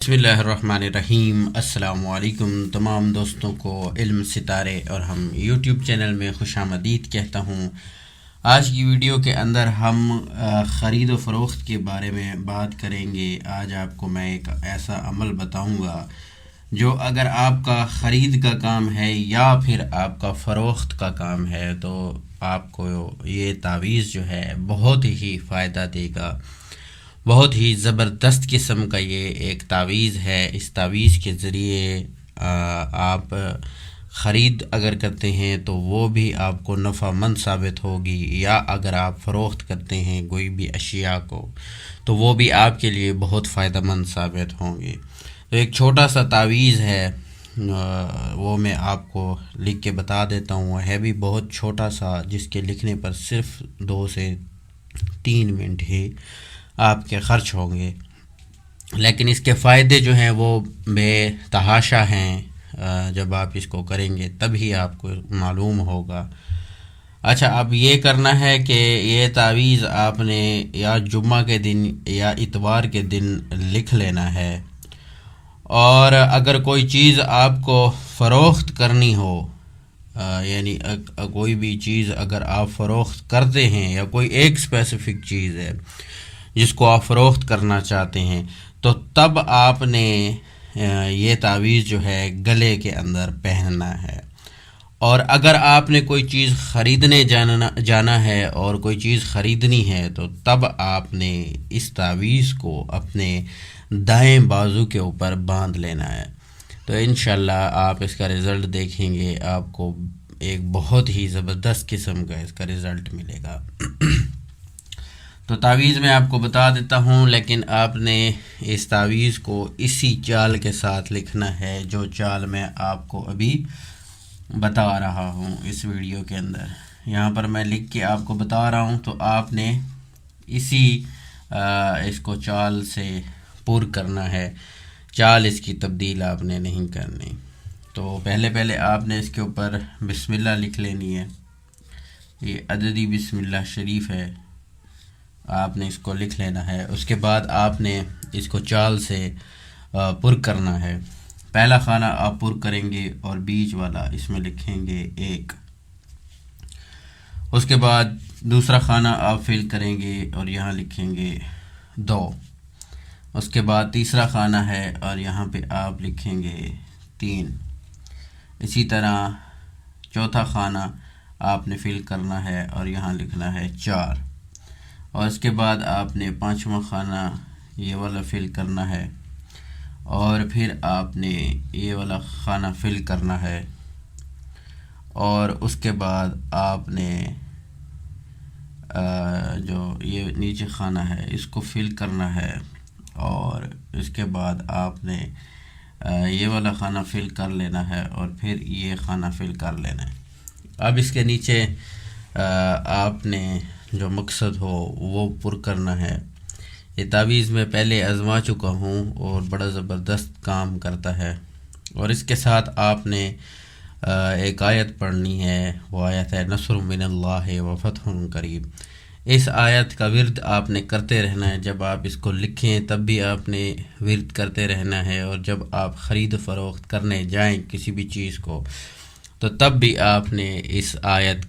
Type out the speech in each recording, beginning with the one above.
بسم اللہ الرحمن الرحیم۔ السلام علیکم تمام دوستوں کو علم ستارے اور ہم یوٹیوب چینل میں خوش آمدید کہتا ہوں۔ آج کی ویڈیو کے اندر ہم خرید و فروخت کے بارے میں بات کریں گے۔ آج آپ کو میں ایک ایسا عمل بتاؤں گا جو اگر آپ کا خرید کا کام ہے یا پھر آپ کا فروخت کا کام ہے تو آپ کو یہ تعویذ جو ہے بہت ہی فائدہ دے گا۔ بہت ہی زبردست قسم کا یہ ایک تعویذ ہے۔ اس تعویذ کے ذریعے آپ خرید اگر کرتے ہیں تو وہ بھی آپ کو نفع مند ثابت ہوگی، یا اگر آپ فروخت کرتے ہیں کوئی بھی اشیاء کو تو وہ بھی آپ کے لیے بہت فائدہ مند ثابت ہوں گے۔ تو ایک چھوٹا سا تعویذ ہے، وہ میں آپ کو لکھ کے بتا دیتا ہوں۔ ہے بھی بہت چھوٹا سا، جس کے لکھنے پر صرف 2 سے 3 منٹ ہی آپ کے خرچ ہوں گے، لیکن اس کے فائدے جو ہیں وہ بے تحاشا ہیں۔ جب آپ اس کو کریں گے تبھی آپ کو معلوم ہوگا۔ اچھا، اب یہ کرنا ہے کہ یہ تعویذ آپ نے یا جمعہ کے دن یا اتوار کے دن لکھ لینا ہے، اور اگر کوئی چیز آپ کو فروخت کرنی ہو، یعنی کوئی بھی چیز اگر آپ فروخت کرتے ہیں یا کوئی ایک اسپیسیفک چیز ہے جس کو آپ فروخت کرنا چاہتے ہیں، تو تب آپ نے یہ تعویذ جو ہے گلے کے اندر پہننا ہے۔ اور اگر آپ نے کوئی چیز خریدنے جانا ہے اور کوئی چیز خریدنی ہے تو تب آپ نے اس تعویذ کو اپنے دائیں بازو کے اوپر باندھ لینا ہے۔ تو انشاءاللہ آپ اس کا رزلٹ دیکھیں گے، آپ کو ایک بہت ہی زبردست قسم کا اس کا رزلٹ ملے گا۔ تو تعویذ میں آپ کو بتا دیتا ہوں، لیکن آپ نے اس تعویذ کو اسی چال کے ساتھ لکھنا ہے جو چال میں آپ کو ابھی بتا رہا ہوں اس ویڈیو کے اندر۔ یہاں پر میں لکھ کے آپ کو بتا رہا ہوں، تو آپ نے اس کو چال سے پر کرنا ہے، چال اس کی تبدیل آپ نے نہیں کرنی۔ تو پہلے آپ نے اس کے اوپر بسم اللہ لکھ لینی ہے۔ یہ عددی بسم اللہ شریف ہے، آپ نے اس کو لکھ لینا ہے۔ اس کے بعد آپ نے اس کو چال سے پر کرنا ہے۔ پہلا خانہ آپ پر کریں گے اور بیچ والا اس میں لکھیں گے 1۔ اس کے بعد دوسرا خانہ آپ فل کریں گے اور یہاں لکھیں گے 2۔ اس کے بعد تیسرا خانہ ہے اور یہاں پہ آپ لکھیں گے 3۔ اسی طرح چوتھا خانہ آپ نے فل کرنا ہے اور یہاں لکھنا ہے 4۔ اور اس کے بعد آپ نے 5واں خانہ یہ والا فل کرنا ہے، اور پھر آپ نے یہ والا خانہ فل کرنا ہے، اور اس کے بعد آپ نے جو یہ نیچے خانہ ہے اس کو فل کرنا ہے، اور اس کے بعد آپ نے یہ والا خانہ فل کر لینا ہے، اور پھر یہ خانہ فل کر لینا ہے۔ اب اس کے نیچے آپ نے جو مقصد ہو وہ پر کرنا ہے۔ یہ تعویذ میں پہلے آزما چکا ہوں اور بڑا زبردست کام کرتا ہے۔ اور اس کے ساتھ آپ نے ایک آیت پڑھنی ہے، وہ آیت ہے نصر من اللہ و فتح قریب۔ اس آیت کا ورد آپ نے کرتے رہنا ہے۔ جب آپ اس کو لکھیں تب بھی آپ نے ورد کرتے رہنا ہے، اور جب آپ خرید و فروخت کرنے جائیں کسی بھی چیز کو تو تب بھی آپ نے اس آیت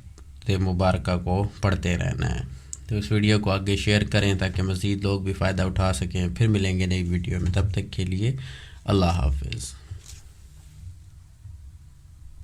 مبارکہ کو پڑھتے رہنا ہے۔ تو اس ویڈیو کو آگے شیئر کریں تاکہ مزید لوگ بھی فائدہ اٹھا سکیں۔ پھر ملیں گے نئی ویڈیو میں، تب تک کے لیے اللہ حافظ۔